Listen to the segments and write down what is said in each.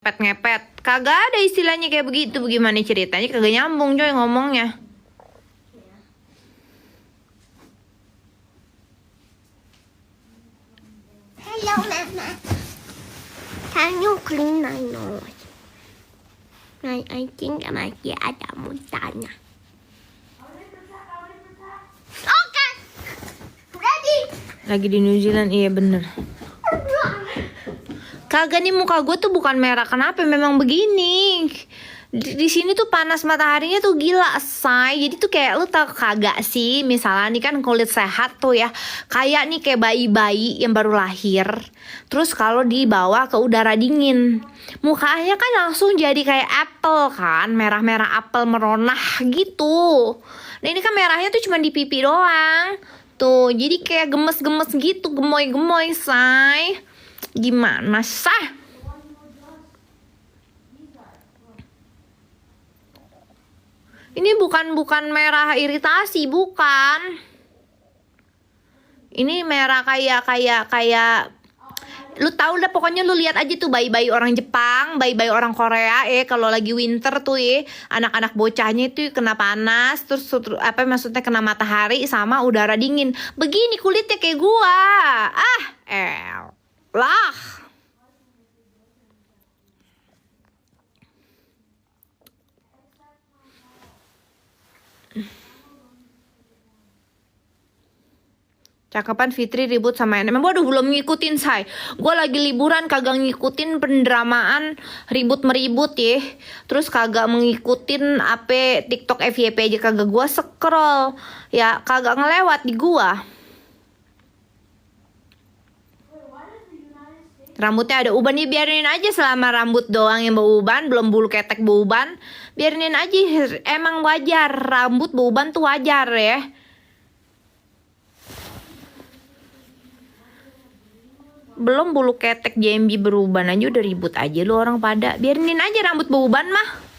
Ngepet ngepet, kagak ada istilahnya kayak begitu. Bagaimana ceritanya, kagak nyambung coy ngomongnya. Hello, Mama. Can you clean my nose? I think masih ada mutanya. Oke, ready. Lagi di New Zealand, iya bener. Kagak nih, muka gue tuh bukan merah, kenapa memang begini. Di sini tuh panas mataharinya tuh gila, say. Jadi tuh kayak lu tau kagak sih, misalnya nih kan kulit sehat tuh ya, kayak nih kayak bayi-bayi yang baru lahir. Terus kalau dibawa ke udara dingin, mukanya kan langsung jadi kayak apel kan, merah-merah apel meronah gitu. Nah ini kan merahnya tuh cuma di pipi doang. Tuh, jadi kayak gemes-gemes gitu, gemoy-gemoy, say. Gimana sah? Ini bukan merah iritasi, bukan. Ini merah kayak lu tahu dah, pokoknya lu lihat aja tuh bayi-bayi orang Jepang, bayi-bayi orang Korea kalau lagi winter tuh anak-anak bocahnya itu kena panas, terus apa maksudnya kena matahari sama udara dingin. Begini kulitnya kayak gua. Lah. Cakapan Fitri ribut sama NM. Waduh, belum ngikutin, say. Gue lagi liburan, kagak ngikutin pendramaan ribut-meribut ya. Terus kagak mengikutin apa TikTok FYP aja kagak gue scroll. Ya kagak ngelewat di gua. Rambutnya ada uban nih, biarin aja selama rambut doang yang beruban, belum bulu ketek beruban. Biarin aja, emang wajar. Rambut beruban tuh wajar ya. Belum bulu ketek JMB beruban aja udah ribut aja lu orang pada. Biarin aja rambut beruban mah.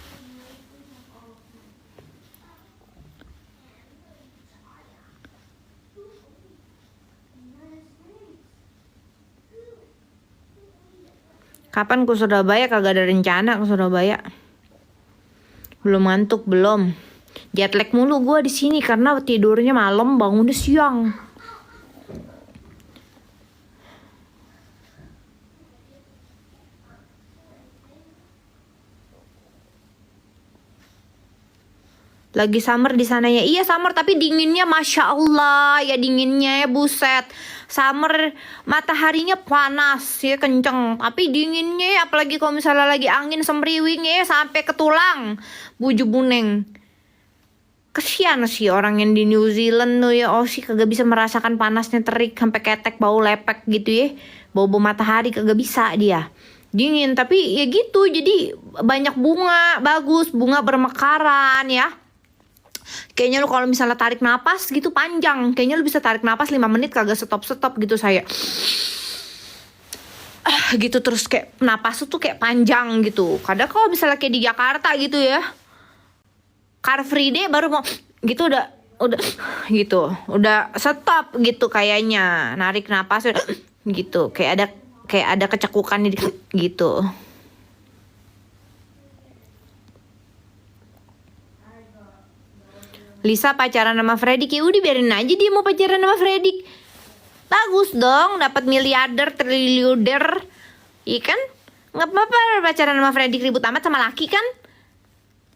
Kapan ke Surabaya? Kagak ada rencana ke Surabaya. Belum ngantuk, belum. Jet lag mulu gua di sini karena tidurnya malam, bangunnya siang. Lagi summer di sana ya? Iya summer, tapi dinginnya masya Allah ya, dinginnya ya buset. Summer mataharinya panas ya kenceng, tapi dinginnya apalagi kalau misalnya lagi angin semriwing ya sampai ke tulang buju buneng. Kesian sih orang yang di New Zealand tuh ya, oh sih kagak bisa merasakan panasnya terik sampai ketek bau lepek gitu ya. Bau matahari kagak bisa dia. Dingin tapi ya gitu, jadi banyak bunga bagus, bunga bermekaran ya. Kayaknya lu kalau misalnya tarik napas gitu panjang, kayaknya lu bisa tarik napas 5 menit kagak stop gitu saya. Gitu terus kayak napas tuh kayak panjang gitu. Kadang kalau misalnya kayak di Jakarta gitu ya, Car Free Day baru mau gitu udah gitu, udah stop gitu kayaknya. Narik napas gitu, kayak ada kecekukan gitu. Lisa pacaran sama Freddy, ya udah biarin aja dia mau pacaran sama Freddy. Bagus dong, dapat miliarder, triliuner. Iya kan? Nggak apa-apa pacaran sama Freddy, ribut amat sama laki kan?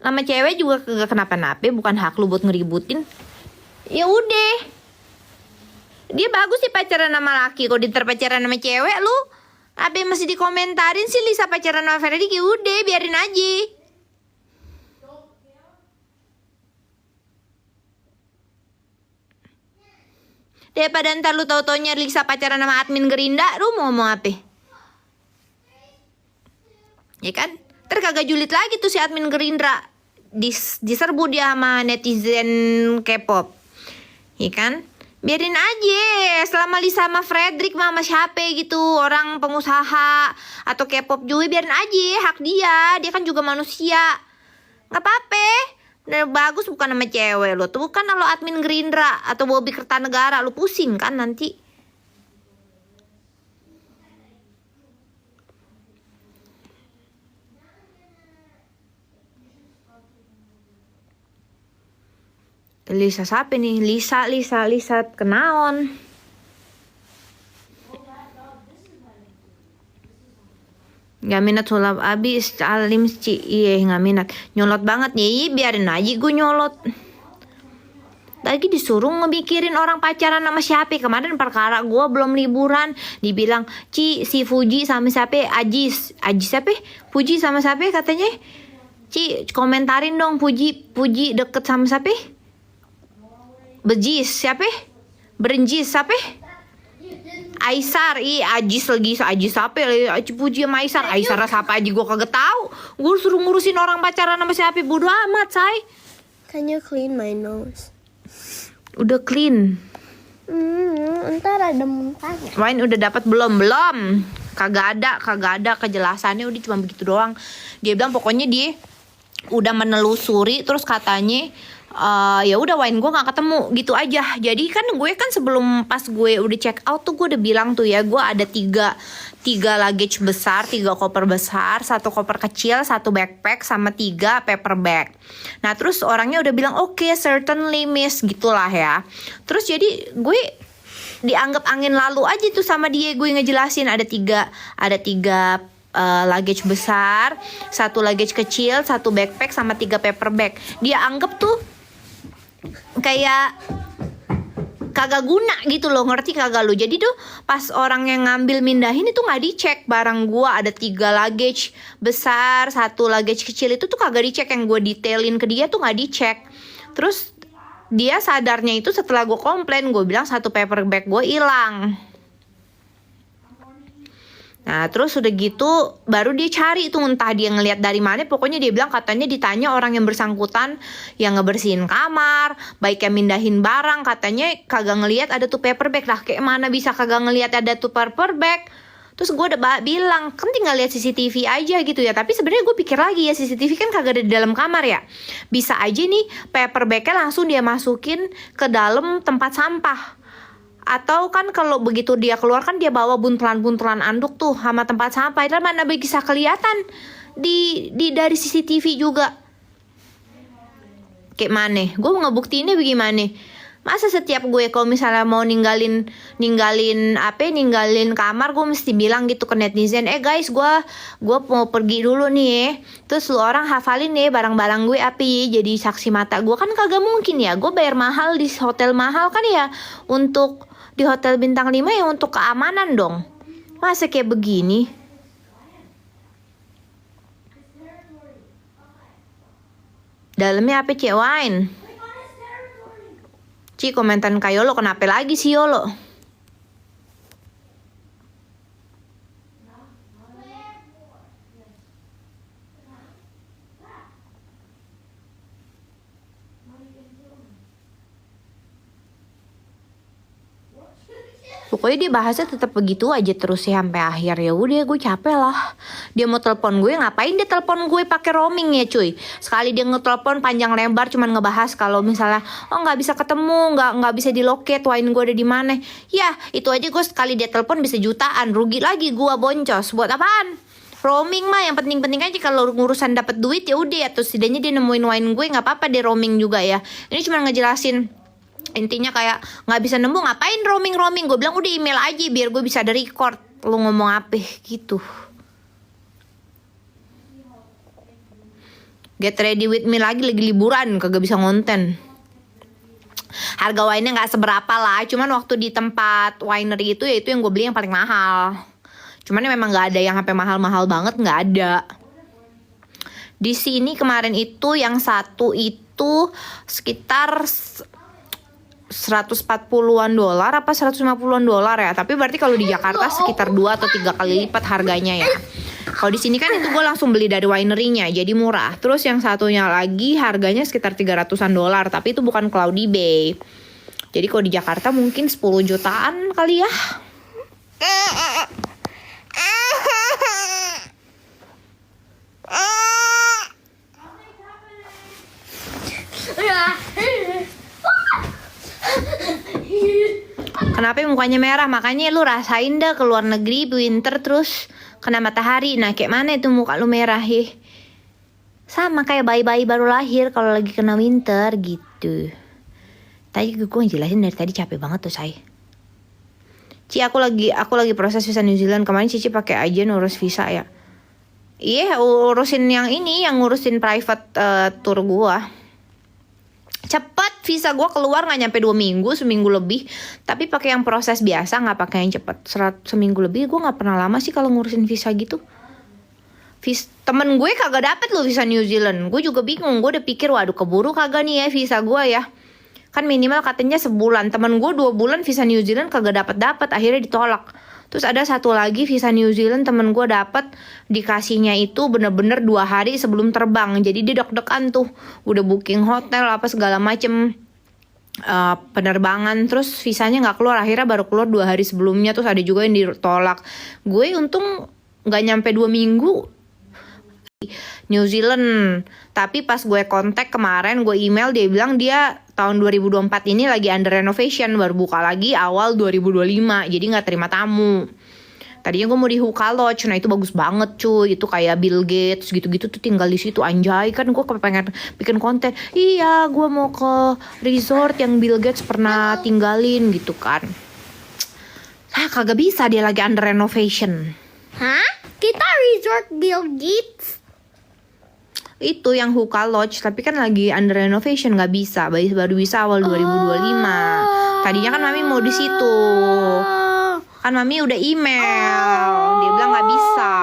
Sama cewek juga kagak kenapa-napa, bukan hak lu buat ngeributin. Ya udah. Dia bagus sih pacaran sama laki, kalau pacaran sama cewek lu apa masih dikomentarin sih Lisa pacaran sama Freddy, ya udah biarin aja. Daripada ntar lu tau-taunya Lisa pacaran sama admin Gerinda, lu mau ngomong apa? Ya kan? Ntar kagak julid lagi tuh si admin Gerindra. Diserbu dia sama netizen K-pop. Ya kan? Biarin aja. Selama Lisa sama Fredrik sama siapa gitu, orang pengusaha atau K-pop juga, biarin aja, hak dia. Dia kan juga manusia. Gak apa-apa. Nah, bagus bukan sama cewek lo tuh, bukan kalau admin Gerindra atau Bobby Kertanegara lu pusing kan nanti. Lisa siapa nih? Lisa kenaon. Gak minat sulap abis alim ci. Iya gak minat. Nyolot banget nih. Biarin aja gue nyolot. Lagi disuruh ngebikirin orang pacaran sama siapa. Kemarin perkara gue belum liburan. Dibilang Ci si Fuji sama siapa. Ajis siapa? Fuji sama siapa katanya. Ci komentarin dong Fuji deket sama siapa? Bejis siapa? Berenjis siapa? Aisar, Ajis lagi, Ajis siapa? Puji sama Aisar siapa aja gue kagak tahu. Gue suruh ngurusin orang pacaran sama siapa, bodo amat, say. Can you clean my nose? Udah clean. Ntar ada muntahnya. Wine udah dapat belum? Kagak ada kejelasannya, udah cuma begitu doang. Dia bilang pokoknya dia udah menelusuri, terus katanya ya udah wine gue nggak ketemu gitu aja. Jadi kan gue kan sebelum pas gue udah check out tuh gue udah bilang tuh ya, gue ada tiga luggage besar, 3 koper besar, 1 koper kecil, 1 backpack sama 3 paper bag. Nah terus orangnya udah bilang oke, certainly miss gitulah ya. Terus jadi gue dianggap angin lalu aja tuh sama dia. Gue ngejelasin ada tiga luggage besar, 1 luggage kecil, 1 backpack sama 3 paper bag. Dia anggap tuh kayak kagak guna gitu loh, ngerti kagak lo? Jadi tuh pas orang yang ngambil mindahin itu nggak dicek barang gua. Ada 3 luggage besar, 1 luggage kecil itu tuh kagak dicek. Yang gue detailin ke dia tuh nggak dicek. Terus dia sadarnya itu setelah gue komplain, gue bilang 1 paper bag gue hilang. Nah terus udah gitu baru dia cari tuh, entah dia ngelihat dari mana. Pokoknya dia bilang katanya ditanya orang yang bersangkutan yang ngebersihin kamar, baiknya mindahin barang, katanya kagak ngelihat ada tuh paper bag. Lah kayak mana bisa kagak ngelihat ada tuh paper bag? Terus gue udah bilang kan tinggal lihat CCTV aja gitu ya. Tapi sebenarnya gue pikir lagi ya, CCTV kan kagak ada di dalam kamar ya. Bisa aja nih paper bagnya langsung dia masukin ke dalam tempat sampah. Atau kan kalau begitu dia keluar kan dia bawa buntelan anduk tuh sama tempat sampah. Itu mana bisa kelihatan di dari CCTV juga. Kayak mana? Gue mau ngebuktiinnya bagaimana? Masa setiap gue kalau misalnya mau ninggalin kamar, gue mesti bilang gitu ke netizen, guys, gue mau pergi dulu nih. Terus lu orang hafalin nih barang-barang gue api jadi saksi mata gue. Kan kagak mungkin ya, gue bayar mahal di hotel mahal kan ya, untuk di hotel bintang 5 ya untuk keamanan dong. Masa kayak begini? Dalamnya apa cek wine? Ci komentan kayak Yolo, kenapa lagi sih Yolo? Pokoknya dia bahasnya tetap begitu aja terus sih sampai akhir. Ya udah gue capek lah. Dia mau telepon gue, ngapain dia telepon gue pakai roaming ya cuy? Sekali dia ngetelepon panjang lebar cuman ngebahas kalau misalnya nggak bisa ketemu, nggak bisa dilocate wine gue ada di mana. Ya itu aja gue sekali dia telepon bisa jutaan, rugi lagi gue boncos. Buat apaan? Roaming mah yang penting-penting aja kalau urusan dapat duit ya udah. Terus setidaknya dia nemuin wine gue, nggak apa-apa dia roaming juga ya. Ini cuma ngejelasin. Intinya kayak nggak bisa nemu, ngapain roaming. Gue bilang udah email aja biar gue bisa ada record lu ngomong apa gitu. Get ready with me lagi liburan, kagak bisa ngonten. Harga wine-nya nggak seberapa lah, cuman waktu di tempat winery itu ya itu yang gue beli yang paling mahal. Cuman memang nggak ada yang sampai mahal-mahal banget, nggak ada. Di sini kemarin itu yang satu itu sekitar 140-an dolar apa 150-an dolar ya. Tapi berarti kalau di Jakarta sekitar 2 atau 3 kali lipat harganya ya. Kalau di sini kan itu gue langsung beli dari winery-nya, jadi murah. Terus yang satunya lagi harganya sekitar 300-an dolar, tapi itu bukan Cloudy Bay. Jadi kalau di Jakarta mungkin 10 jutaan kali ya. Kenapa mukanya merah? Makanya lu rasain dah ke luar negeri winter terus kena matahari. Nah kayak mana itu muka lu merah ya? Sama kayak bayi-bayi baru lahir kalau lagi kena winter gitu. Tadi gue ngejelasin dari tadi capek banget tuh saya. Ci, aku lagi proses visa New Zealand. Kemarin Cici pakai aja ngurus visa ya. Iya, urusin yang ini, yang ngurusin private tour gua. Cepet visa gua keluar nggak nyampe 2 minggu, seminggu lebih. Tapi pakai yang proses biasa, nggak pakai yang cepet. Seminggu lebih. Gua nggak pernah lama sih kalau ngurusin visa gitu. Temen gue kagak dapet loh visa New Zealand. Gue juga bingung. Gue udah pikir, waduh keburu kagak nih ya visa gua ya. Kan minimal katanya sebulan. Temen gue 2 bulan visa New Zealand kagak dapet. Akhirnya ditolak. Terus ada satu lagi visa New Zealand temen gue dapet, dikasihnya itu bener-bener 2 hari sebelum terbang. Jadi dia deg-degan tuh, udah booking hotel apa segala macem, penerbangan. Terus visanya nggak keluar, akhirnya baru keluar 2 hari sebelumnya. Terus ada juga yang ditolak. Gue untung nggak nyampe 2 minggu New Zealand. Tapi pas gue kontak kemarin, gue email, dia bilang dia tahun 2024 ini lagi under renovation, baru buka lagi awal 2025, jadi nggak terima tamu. Tadinya gue mau di Huka Lodge, nah itu bagus banget cuy, itu kayak Bill Gates gitu-gitu tuh tinggal di situ, anjay. Kan gue pengen bikin konten, iya gue mau ke resort yang Bill Gates pernah tinggalin gitu kan. Kagak bisa, dia lagi under renovation. Hah? Kita resort Bill Gates? Itu yang Huka Lodge, tapi kan lagi under renovation, nggak bisa, baru bisa awal 2025. Tadinya kan mami mau di situ, kan mami udah email, dia bilang nggak bisa.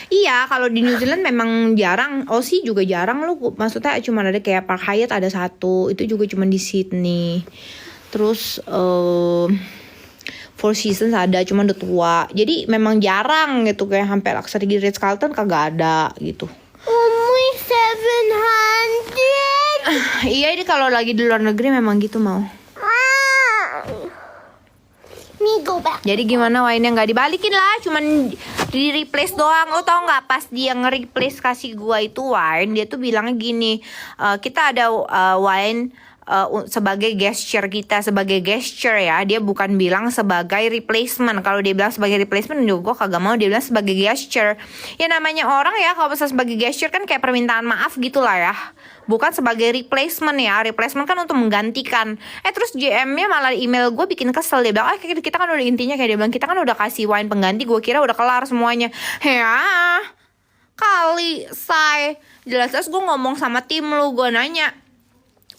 Iya, kalau di New Zealand memang jarang. Aussie juga jarang loh. Maksudnya cuma ada kayak Park Hyatt ada satu, itu juga cuma di Sydney. Terus Four Seasons ada, cuma udah tua. Jadi memang jarang gitu, kayak sampai Luxury di Ritz-Carlton kagak ada gitu. Only 700. Iya, ini kalau lagi di luar negeri memang gitu mau. Me go back. Jadi gimana wine-nya nggak dibalikin lah, cuman di replace doang. Lo tau nggak pas dia nge-replace kasih gua itu wine, dia tuh bilangnya gini, kita ada wine sebagai gesture kita, sebagai gesture ya. Dia bukan bilang sebagai replacement. Kalau dia bilang sebagai replacement juga gue kagak mau. Dia bilang sebagai gesture. Ya namanya orang ya, kalau misalnya sebagai gesture kan kayak permintaan maaf gitu lah ya, bukan sebagai replacement ya. Replacement kan untuk menggantikan. Terus GM-nya malah email gue bikin kesel. Dia bilang, kita kan udah, intinya kayak dia bilang, kita kan udah kasih wine pengganti. Gue kira udah kelar semuanya. Ya kali say, jelas-jelas gue ngomong sama tim lu, gue nanya,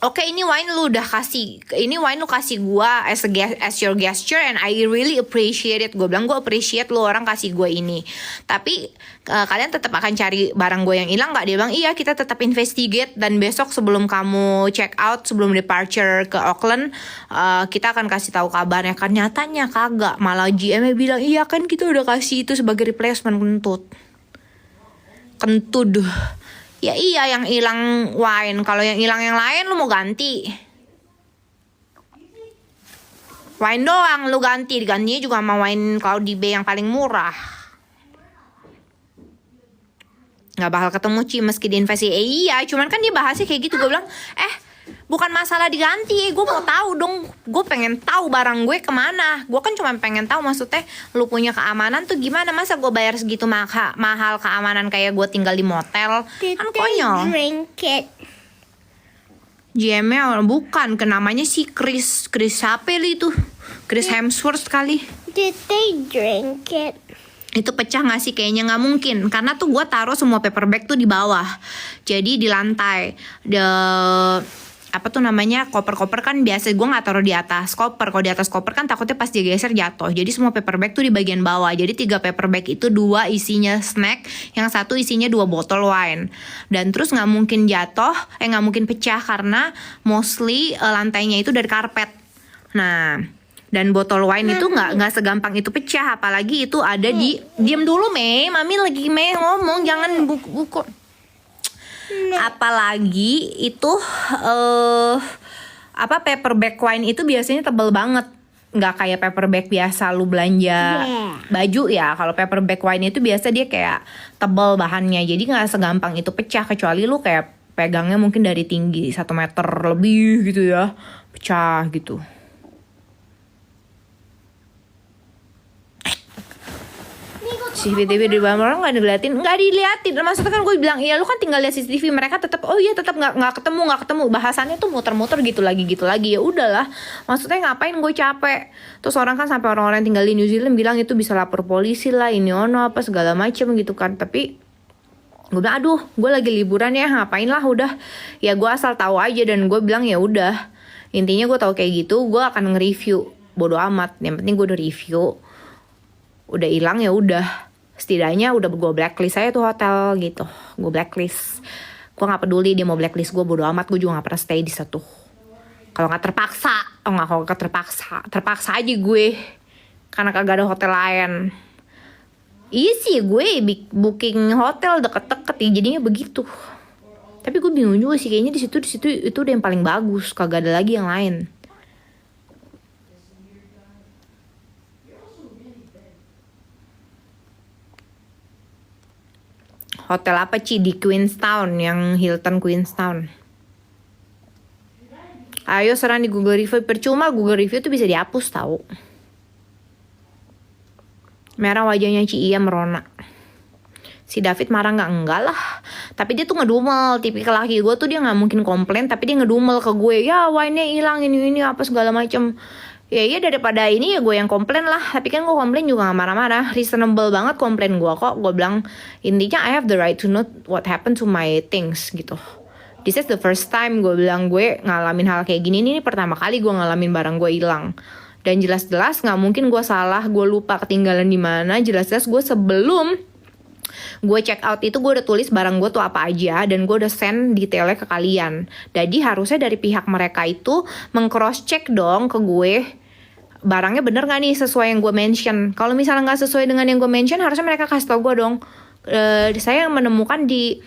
oke, ini wine lu udah kasih, ini wine lu kasih gua as your gesture and I really appreciate it. Gue bilang gue appreciate lu orang kasih gue ini. Tapi kalian tetap akan cari barang gue yang hilang nggak? Dia bilang iya, kita tetap investigate dan besok sebelum kamu check out, sebelum departure ke Auckland, kita akan kasih tahu kabarnya. Kan nyatanya kagak, malah GM-nya bilang iya kan kita udah kasih itu sebagai replacement. Kentut. Ya iya, yang hilang wine. Kalau yang hilang yang lain lu mau ganti. Wine doang lu ganti. Digantinya juga sama wine Cloudy Bay yang paling murah. Gak bakal ketemu Ci meski diinvestasi. Iya, cuman kan dia bahasnya kayak gitu. Gue bilang, bukan masalah diganti. Gue mau tahu dong. Gue pengen tahu barang gue kemana. Gue kan cuma pengen tahu, maksudnya lu punya keamanan tuh gimana. Masa gue bayar segitu mahal keamanan kayak gue tinggal di motel. Kan konyol. Drink it. GM-nya bukan, namanya si Chris siapa itu? Chris Hemsworth kali. Did they drink it? Itu pecah gak sih? Kayaknya gak mungkin. Karena tuh gue taruh semua paper bag tuh di bawah. Jadi di lantai. Apa tuh namanya, koper-koper kan biasa gue nggak taruh di atas koper. Kalau di atas koper kan takutnya pas dia geser jatuh. Jadi semua paper bag tuh di bagian bawah. Jadi 3 paper bag itu 2 isinya snack, yang 1 isinya 2 botol wine. Dan terus nggak mungkin jatuh, nggak mungkin pecah karena mostly lantainya itu dari karpet. Nah, dan botol wine itu nggak segampang itu pecah. Apalagi itu ada di, diam dulu Mei, mami lagi Mei ngomong, jangan buku. Apalagi itu paper bag wine itu biasanya tebel banget, nggak kayak paper bag biasa lu belanja baju ya. Kalau paper bag wine itu biasa dia kayak tebel bahannya, jadi nggak segampang itu pecah, kecuali lu kayak pegangnya mungkin dari tinggi 1 meter lebih gitu ya, pecah gitu. CCTV di bawah orang nggak diliatin. Maksudnya kan gue bilang iya lu kan tinggal lihat CCTV, mereka tetap oh iya tetap nggak ketemu, bahasannya tuh muter-muter gitu lagi ya udahlah. Maksudnya ngapain gue capek. Terus orang kan sampai orang-orang yang tinggal di New Zealand bilang itu bisa lapor polisi lah ini ono apa segala macem gitu kan. Tapi gue bilang aduh gue lagi liburan ya ngapain lah, udah ya gue asal tahu aja. Dan gue bilang ya udah intinya gue tahu kayak gitu gue akan nge-review, bodo amat, yang penting gue udah review, udah hilang ya udah, setidaknya udah gue blacklist saya tuh hotel gitu. Gue blacklist, gue nggak peduli dia mau blacklist gue, bodo amat, gue juga nggak pernah stay di situ. Kalau nggak terpaksa aja gue karena kagak ada hotel lain. Iya sih gue booking hotel deket-deket ya jadinya begitu. Tapi gue bingung juga sih, kayaknya di situ itu udah yang paling bagus, kagak ada lagi yang lain. Hotel apa Ci di Queenstown, yang Hilton Queenstown. Ayo serang di Google Review, percuma Google Review tuh bisa dihapus tahu. Merah wajahnya Ci Iya merona. Si David marah nggak? Enggak lah. Tapi dia tuh ngedumel. Tipikal laki gue tuh dia nggak mungkin komplain, tapi dia ngedumel ke gue. Ya wine-nya hilang ini apa segala macem. Ya iya daripada ini ya gue yang komplain lah. Tapi kan gue komplain juga nggak marah-marah. Reasonable banget komplain gue kok. Gue bilang intinya I have the right to know what happened to my things gitu. This is the first time gue bilang gue ngalamin hal kayak gini. Ini pertama kali gue ngalamin barang gue hilang. Dan jelas-jelas nggak mungkin gue salah, gue lupa ketinggalan di mana. Jelas-jelas gue sebelum gue check out itu gue udah tulis barang gue tuh apa aja dan gue udah send detailnya ke kalian. Jadi harusnya dari pihak mereka itu meng-cross check dong ke gue barangnya bener nggak nih sesuai yang gue mention. Kalau misalnya nggak sesuai dengan yang gue mention harusnya mereka kasih tau gue dong. Saya menemukan di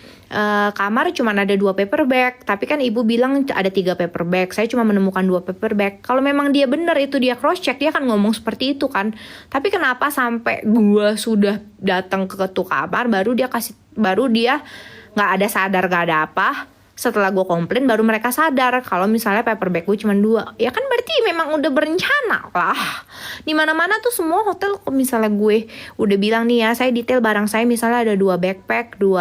kamar cuma ada 2 paper bag, tapi kan ibu bilang ada 3 paper bag. Saya cuma menemukan 2 paper bag. Kalau memang dia benar itu dia cross check, dia akan ngomong seperti itu kan. Tapi kenapa sampai gue sudah datang ke ketuk kamar baru dia nggak ada sadar nggak ada apa. Setelah gue komplain baru mereka sadar kalau misalnya paper bag gue cuma 2. Ya kan berarti memang udah berencana lah. Di mana-mana tuh semua hotel misalnya gue udah bilang nih ya, saya detail barang saya misalnya ada 2 backpack, 2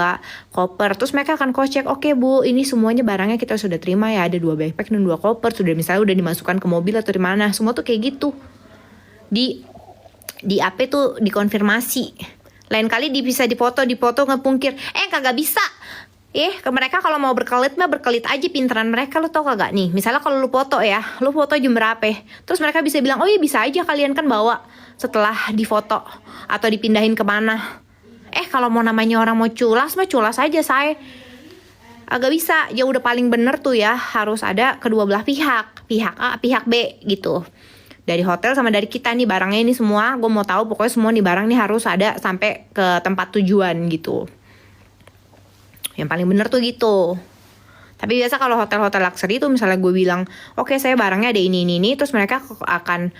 koper. Terus mereka akan cross check, oke bu, ini semuanya barangnya kita sudah terima ya, ada 2 backpack dan 2 koper. Sudah misalnya udah dimasukkan ke mobil atau di mana. Semua tuh kayak gitu. Di AP tuh dikonfirmasi. Lain kali bisa dipoto ngepungkir. Kagak bisa. Ke mereka kalau mau berkelit mah berkelit aja, pinteran mereka. Lu tau kagak nih, misalnya kalau lu foto ya, lu foto jam berapa, terus mereka bisa bilang oh iya bisa aja kalian kan bawa setelah difoto atau dipindahin kemana. Kalau mau namanya orang mau culas mah culas aja saya. Agak bisa, ya udah paling bener tuh ya harus ada kedua belah pihak A, pihak B gitu. Dari hotel sama dari kita nih barangnya ini semua, gue mau tahu pokoknya semua nih barang nih harus ada sampai ke tempat tujuan gitu. Yang paling bener tuh gitu. Tapi biasa kalau hotel-hotel luxury itu misalnya gue bilang oke, saya barangnya ada ini, terus mereka akan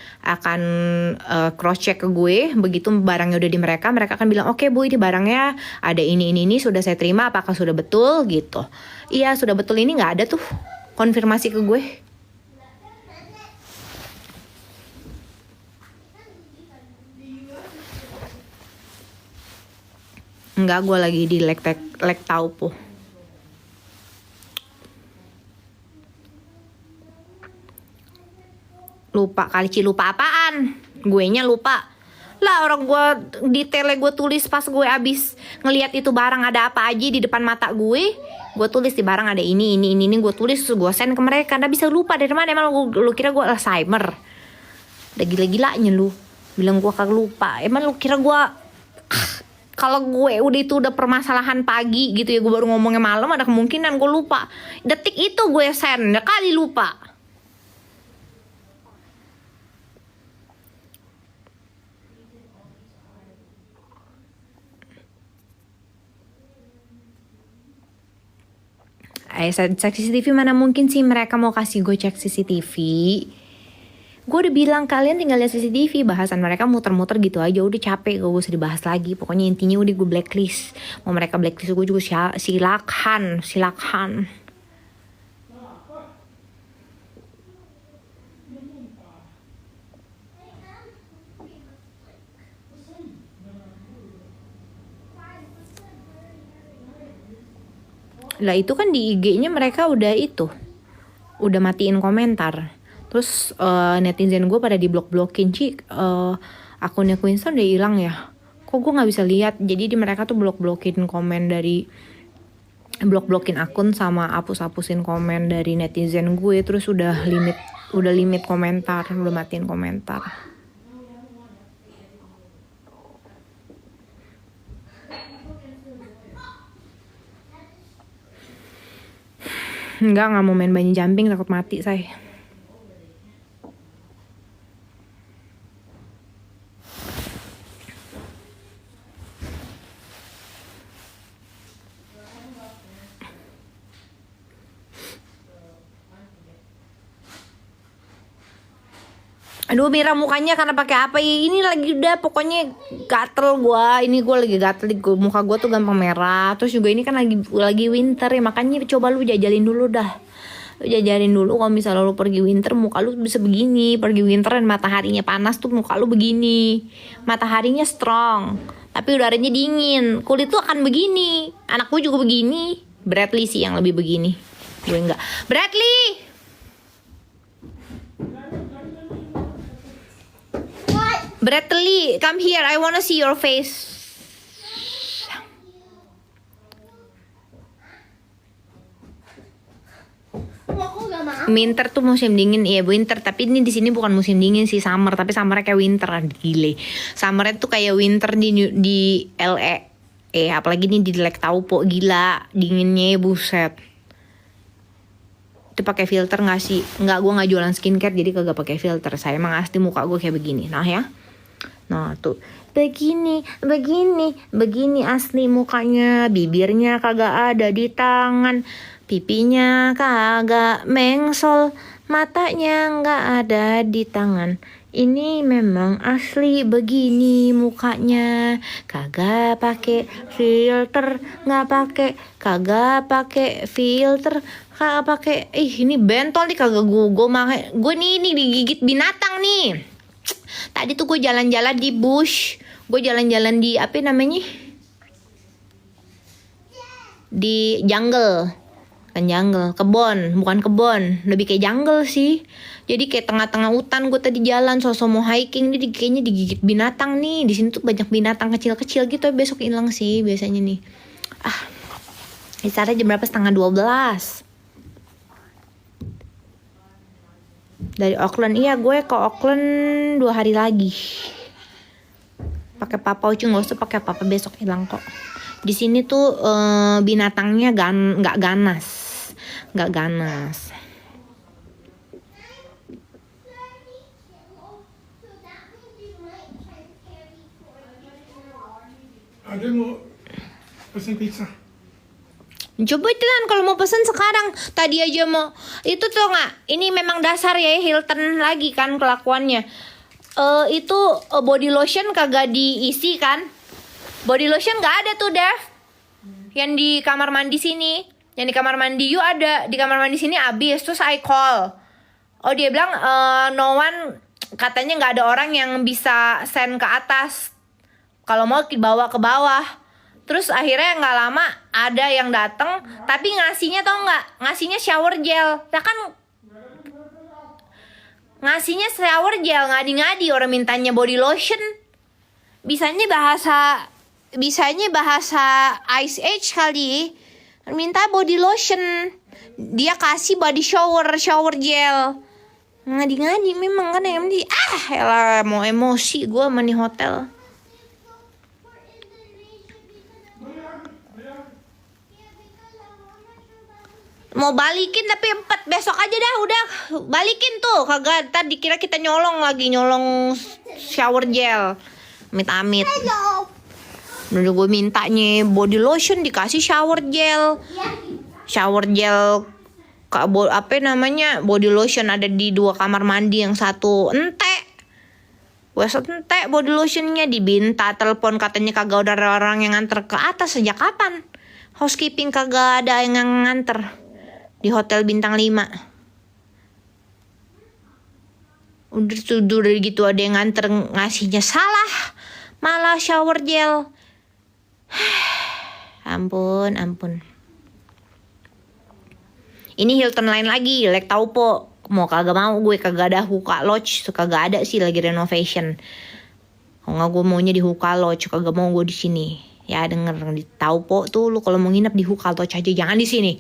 cross check ke gue. Begitu barangnya udah di mereka akan bilang oke bu, ini barangnya ada ini sudah saya terima, apakah sudah betul gitu. Iya sudah betul, ini nggak ada tuh konfirmasi ke gue. Enggak, gue lagi di Lake Taupo. Lupa kali lupa apaan? Guenya lupa. Lah orang gue detailnya gue tulis pas gue abis ngelihat itu barang ada apa aja di depan mata gue. Gue tulis di barang ada ini gue tulis, gue send ke mereka. Nggak bisa lupa dari mana, emang lu kira gue Alzheimer? Udah gila-gilanya lu bilang gue kagak lupa. Emang lu kira gue kalau gue udah permasalahan pagi gitu ya, gue baru ngomongnya malam, ada kemungkinan gue lupa. Detik itu gue send, kali lupa. Cek CCTV mana mungkin sih mereka mau kasih gue cek CCTV. Gue udah bilang kalian tinggal lihat CCTV, bahasan mereka muter-muter gitu aja, udah capek gue usah dibahas lagi. Pokoknya intinya udah gue blacklist. Mau mereka blacklist gue juga silakan. Lah itu kan di IG-nya mereka udah matiin komentar. Terus netizen gue pada diblok-blokin, akunnya Queenstown udah hilang ya. Kok gue nggak bisa lihat? Jadi di mereka tuh blok-blokin komen dari blok-blokin akun sama hapus-hapusin komen dari netizen gue. Terus udah limit komentar, udah matiin komentar. Enggak mau main bungee jumping, takut mati saya. Aduh Mira, mukanya karena pakai apa ya? Ini lagi udah pokoknya gatel gua. Ini gua lagi gatel, muka gua tuh gampang merah. Terus juga ini kan lagi winter ya, makanya coba lu jajalin dulu dah. Lu jajalin dulu kalau misalnya lu pergi winter muka lu bisa begini. Pergi winter dan mataharinya panas tuh muka lu begini. Mataharinya strong, tapi udaranya dingin. Kulit tuh akan begini. Anak gua juga begini. Bradley sih yang lebih begini. Gue enggak. Bradley! Bradley, come here. I wanna see your face. Aku gak mau. Winter tuh musim dingin, iya winter. Tapi ini di sini bukan musim dingin sih, summer. Tapi summernya kayak winter, gile. Summernya tuh kayak winter di LA. Apalagi nih di Lake Taupo, gila. Dinginnya buset. Itu pakai filter nggak sih? Nggak, gue nggak jualan skincare jadi kagak pakai filter. Saya emang asli muka gue kayak begini. Nah ya. Nah tuh begini asli mukanya. Bibirnya kagak ada di tangan, pipinya kagak mengsol, matanya nggak ada di tangan. Ini memang asli begini mukanya, kagak pakai filter, kagak pakai filter, kagak pakai. Ini bentol nih, kagak gue nih digigit binatang nih. Tadi tuh gue jalan-jalan di bush, gue jalan-jalan di apa namanya, di jungle, kan jungle, bukan kebon, lebih kayak jungle sih. Jadi kayak tengah-tengah hutan gue tadi jalan, sosok mau hiking, dia kayaknya digigit binatang nih. Di sini tuh banyak binatang kecil-kecil gitu, besok hilang sih biasanya nih. Di sana jam berapa? 11:30. Dari Auckland, iya gue ke Auckland 2 hari lagi. Pakai papa ucu, nggak usah pakai papa, besok hilang kok. Di sini tuh binatangnya nggak ganas. Ada mau pesen pizza. Coba jalan kalau mau pesen sekarang. Tadi aja mau itu tuh nggak. Ini memang dasar ya Hilton lagi kan kelakuannya. Itu body lotion kagak diisi kan? Body lotion nggak ada tuh Dev. Yang di kamar mandi sini, yang di kamar mandi you ada, di kamar mandi sini habis. Terus I call. Oh dia bilang no one, katanya nggak ada orang yang bisa send ke atas. Kalau mau dibawa ke bawah. Terus akhirnya nggak lama ada yang datang, tapi ngasihnya tau nggak? Ngasihnya shower gel. Ya kan ngasihnya shower gel, ngadi-ngadi orang mintanya body lotion. Bisanya bahasa Ice Age kali. Minta body lotion. Dia kasih body shower gel. Ngadi-ngadi memang kan yang elah mau emosi gue sama nih hotel. Mau balikin tapi 4 besok aja dah, udah balikin tuh. Kagak, tadi kira kita nyolong shower gel. Amit-amit. Udah gue mintanya body lotion dikasih shower gel. Shower gel apa namanya? Body lotion ada di 2 kamar mandi, yang satu entek. Wesot entek body lotionnya, dibinta telepon katanya kagak ada orang yang nganter ke atas. Sejak kapan? Housekeeping kagak ada yang nganter di hotel bintang 5. Udah gitu ada yang nganter, ngasihnya salah, malah shower gel. Ampun. Ini Hilton lain lagi, Lake Taupo. Mau kagak mau gue kagak ada Huka Lodge, kagak ada sih lagi renovation. Kalau nggak gue maunya di Huka Lodge, kagak mau gue di sini. Ya denger di Taupo tuh lu kalau mau nginep di Huka Lodge aja, jangan di sini.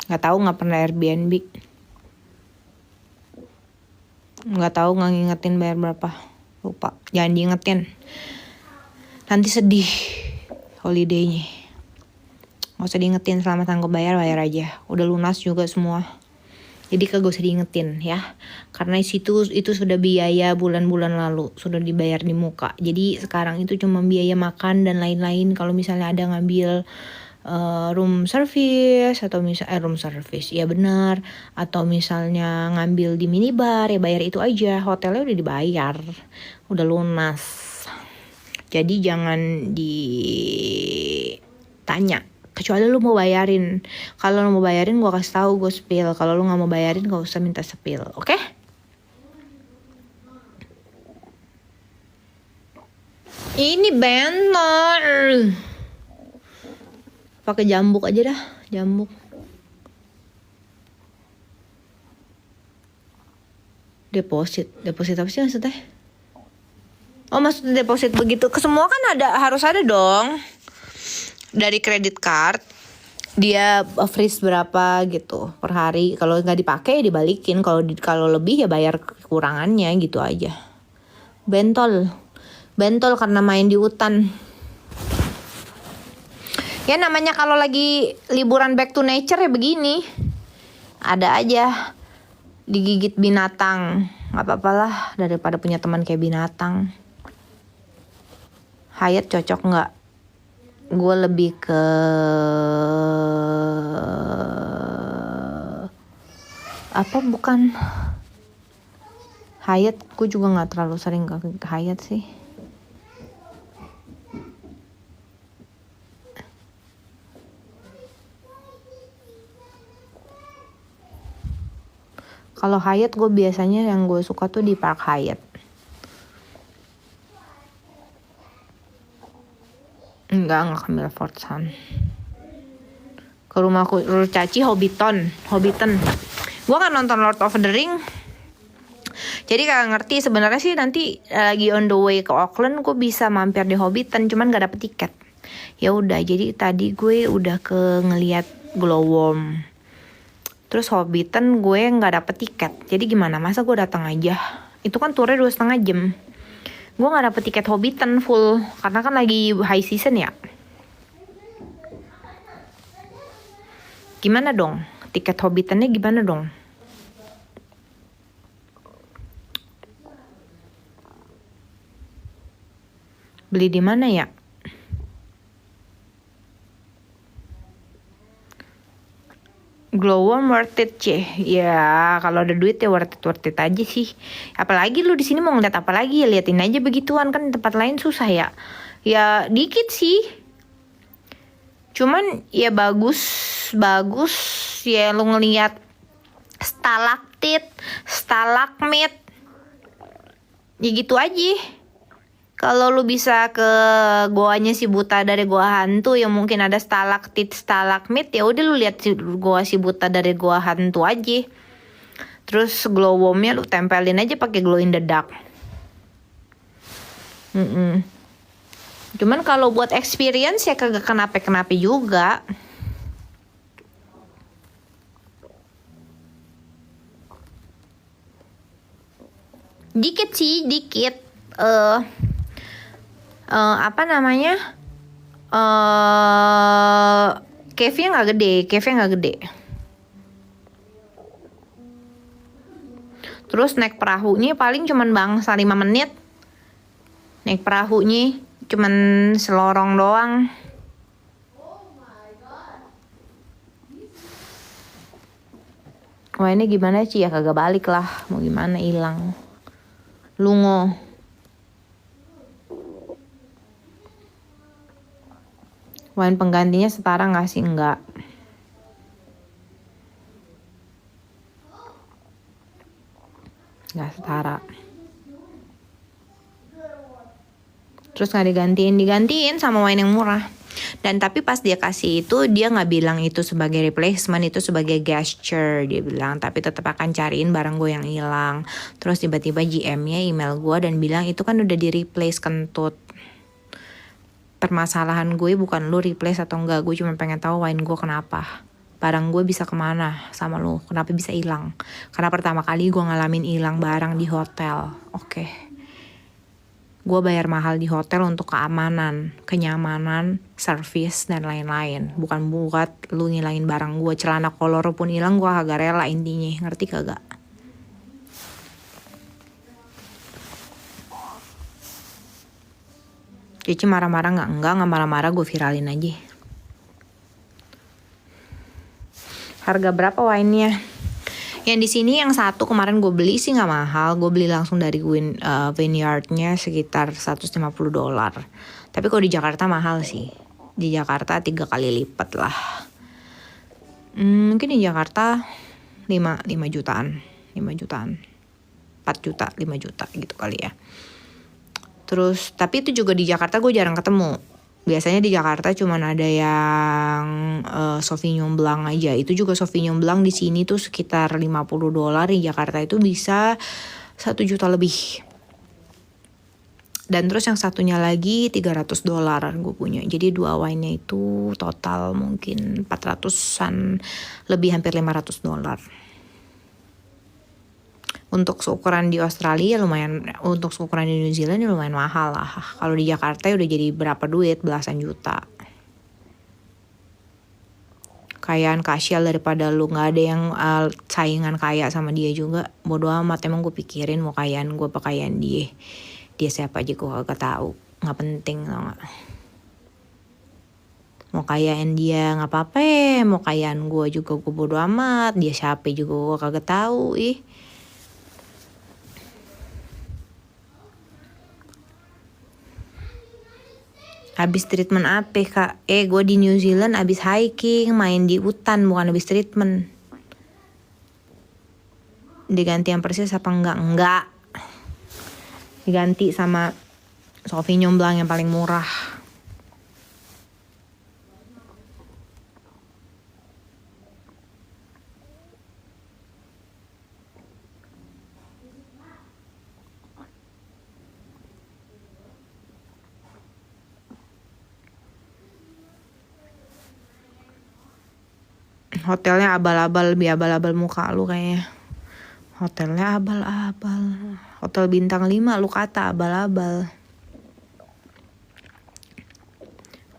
Nggak tahu, nggak pernah Airbnb. Nggak tahu, nggak ngingetin bayar berapa. Lupa, jangan diingetin. Nanti sedih holidaynya. Nggak usah diingetin, selama sanggup bayar aja. Udah lunas juga semua. Jadi kagak usah diingetin ya. Karena itu sudah biaya bulan-bulan lalu, sudah dibayar di muka. Jadi sekarang itu cuma biaya makan dan lain-lain. Kalau misalnya ada ngambil room service atau room service ya benar, atau misalnya ngambil di minibar ya bayar itu aja, hotelnya udah dibayar, udah lunas. Jadi jangan ditanya kecuali lu mau bayarin. Kalau lu mau bayarin gue kasih tahu, gue spill. Kalau lu nggak mau bayarin gak usah minta spill, oke? Ini bentol. Pakai jambuk aja dah, jambuk. Deposit apa sih maksudnya? Oh maksudnya deposit begitu. Kesemua kan harus ada dong. Dari kredit card dia freeze berapa gitu per hari. Kalau nggak dipakai ya dibalikin. Kalau lebih ya bayar kekurangannya gitu aja. Bentol karena main di hutan. Ya namanya kalau lagi liburan back to nature ya begini. Ada aja digigit binatang. Gak apa-apalah daripada punya teman kayak binatang. Hyatt cocok gak? Gue lebih ke apa bukan Hyatt. Gue juga gak terlalu sering ke Hyatt sih. Kalau Hyatt gue biasanya yang gue suka tuh di Park Hyatt. Enggak ke Milford Sun. Ke rumahku Caci Hobbiton. Gue kan nonton Lord of the Ring. Jadi kagak ngerti sebenarnya sih nanti lagi on the way ke Auckland gue bisa mampir di Hobbiton, cuman gak dapet tiket. Ya udah, jadi tadi gue udah ke ngeliat Glowworm. Terus Hobbiton gue nggak dapet tiket. Jadi gimana? Masa gue datang aja? Itu kan turnya 2,5 jam. Gue nggak dapet tiket Hobbiton full karena kan lagi high season ya. Gimana dong? Tiket Hobbitonnya gimana dong? Beli di mana ya? Glowworm worth it ya, kalau ada duit ya worth it aja sih. Apalagi lu di sini mau ngeliat apa lagi ya, liatin aja begituan, kan tempat lain susah ya. Ya dikit sih, cuman ya bagus ya lu ngeliat stalaktit, stalagmit, ya gitu aja. Kalau lu bisa ke goanya si buta dari gua hantu yang mungkin ada stalaktit, stalagmit, ya udah lu lihat goa si buta dari gua hantu aja. Terus glowwormnya lu tempelin aja pakai glow in the dark. Cuman kalau buat experience ya kagak kenapa juga. Dikit sih, dikit. Apa namanya? Cave-nya nggak gede. Terus naik perahunya paling cuman bangsa 5 menit. Naik perahunya cuman selorong doang. Wah ini gimana sih ya, kagak balik lah. Mau gimana, hilang. Lungo. Wine penggantinya setara gak sih? Enggak. Nggak setara. Terus nggak digantiin sama wine yang murah. Dan tapi pas dia kasih itu, dia nggak bilang itu sebagai replacement, itu sebagai gesture dia bilang. Tapi tetap akan cariin barang gue yang hilang. Terus tiba-tiba GM-nya email gue dan bilang itu kan udah di replace, kentut. Permasalahan gue bukan lu replace atau enggak, gue cuma pengen tahu wine gue kenapa. Barang gue bisa kemana sama lu, kenapa bisa hilang? Karena pertama kali gue ngalamin hilang barang di hotel. Oke. Gue bayar mahal di hotel untuk keamanan, kenyamanan, service, dan lain-lain. Bukan buat lu ngilangin barang gue. Celana kolor pun hilang gue kagak rela intinya. Ngerti kagak? Cici marah-marah enggak marah-marah, gue viralin aja. Harga berapa wine-nya? Yang di sini yang satu kemarin gue beli sih nggak mahal. Gue beli langsung dari Vineyard-nya sekitar $150. Tapi kalau di Jakarta mahal sih. Di Jakarta 3 kali lipat lah. Mungkin di Jakarta 5 jutaan. 5 jutaan. 4 juta, 5 juta gitu kali ya. Terus, tapi itu juga di Jakarta gue jarang ketemu. Biasanya di Jakarta cuman ada yang Sauvignon Blanc aja. Itu juga Sauvignon Blanc di sini tuh sekitar $50. Di Jakarta itu bisa 1 juta lebih. Dan terus yang satunya lagi $300 gue punya. Jadi 2 wine-nya itu total mungkin 400-an lebih, hampir $500. Untuk seukuran di Australia lumayan, untuk seukuran di New Zealand ya lumayan mahal lah. Kalau di Jakarta udah jadi berapa duit, belasan juta. Kayaan Kasyal daripada lu nggak ada yang saingan kaya sama dia juga. Bodoh amat, emang gue pikirin mau kayaan gue apa kayaan dia. Dia siapa aja gue kagak tahu, nggak penting tau nggak. Mau kayaan dia nggak apa-apa, mau kayaan gue juga gue bodoh amat. Dia siapa juga gue kagak tahu ih. Abis treatment apa kak? Gue di New Zealand abis hiking, main di hutan, bukan abis treatment. Diganti yang persis apa enggak? Enggak. Diganti sama Sauvignon Blanc yang paling murah. Hotelnya abal-abal, lebih abal-abal muka lu kayaknya. Hotelnya abal-abal. Hotel bintang 5 lu kata abal-abal.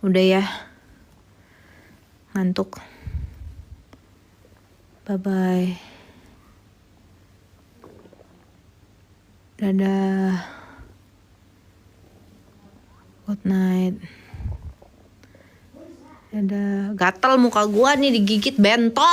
Udah ya. Ngantuk. Bye-bye. Dadah. Good night. Dadah. Gatel muka gua nih digigit bentol.